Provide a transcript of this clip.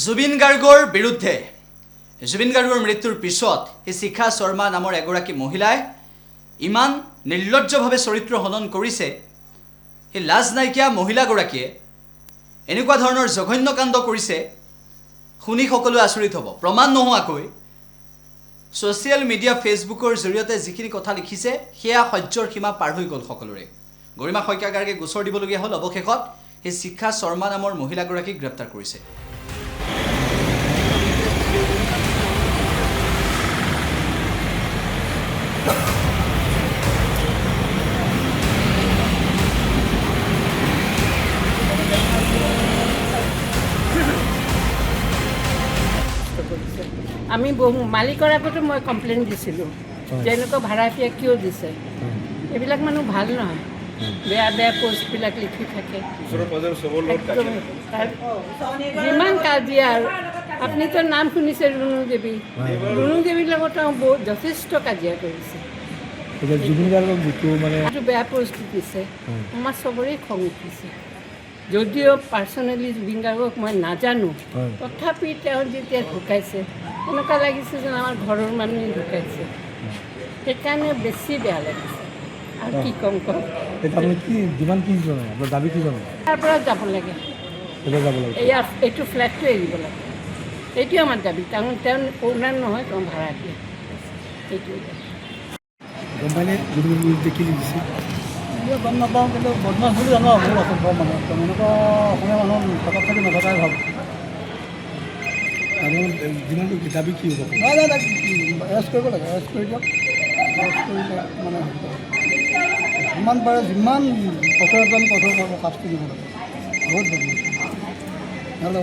জুবিন গাৰ্গৰ বিৰুদ্ধে জুবিন গাৰ্গৰ মৃত্যুৰ পিছত এই শিখা শৰ্মা নামৰ এগৰাকী মহিলাই ইমান নিৰ্লজ্জভাৱে চৰিত্ৰ হনন কৰিছে। এই লাজ নাইকিয়া মহিলাগৰাকীয়ে এনেকুৱা ধৰণৰ জঘন্য কাণ্ড কৰিছে, শুনি সকলোৱে আচৰিত হ'ব। প্ৰমাণ নোহোৱাকৈ ছ'চিয়েল মিডিয়া ফেচবুকৰ জৰিয়তে যিখিনি কথা লিখিছে সেয়া সহ্যৰ সীমা পাৰ হৈ গ'ল সকলোৰে। গৰিমা শইকীয়া গাৰ্গে গোচৰ দিবলগীয়া হ'ল। অৱশেষত এই শিখা শৰ্মা নামৰ মহিলাগৰাকীক গ্ৰেপ্তাৰ কৰিছে। আমি মালিকৰ আগতো মই কমপ্লেইন দিছিলোঁ যে এনেকুৱা ভাড়াতীয়া কিয় দিছে। এইবিলাক মানুহ ভাল নহয়, বেয়া বেয়া পোষ্টবিলাক লিখি থাকে। যিমান কাজিয়া আৰু আপুনিতো নাম শুনিছে ৰুণু দেৱী। ৰুণু দেৱীৰ লগত বহুত যথেষ্ট কাজিয়া কৰিছে। জুবিন গাৰ্গক যিটো মানে বেয়া পোষ্ট দিছে, আমাৰ চবৰে খং উঠিছে। যদিও পাৰ্চনেলি জুবিন গাৰ্গক মই নাজানো, তথাপি তেওঁ যেতিয়া ঢুকাইছে এনেকুৱা লাগিছে যেন আমাৰ ঘৰৰ মানুহে ঢুকাইছে। সেইকাৰণে বেছি বেয়া লাগিছে। আৰু কি ক'ম কওক, কি যিমান কি জনায় আপোনাৰ দাবী কি জনায়? তাৰ পৰা যাব লাগে, যাব লাগে এইটো ফ্লেটটো এৰিব লাগে। এইটোৱে আমাৰ দাবী। কাৰণ তেওঁ অ'নাৰ নহয়, তেওঁ ভাড়া দিয়ে। সেইটোৱে গম পাইনে জুবিন দেখি দিছে? গম নাপাওঁ, কিন্তু বদমাছ বুলি জানো বহুত অসম্ভৱ মানুহ। এনেকুৱা অসমীয়া মানুহ থকাত থাকি নথকাই ভাল। যিমান দাবী কি হ'ব? নাই নাই, তাক এৰেষ্ট কৰিব লাগে, এৰেষ্ট কৰি দিয়ক। এৰেষ্ট কৰিলে মানে যিমান পাৰে যিমান কঠোৰ শাস্তি দিব লাগে। বহুত বদমাছ। হেল্ল'।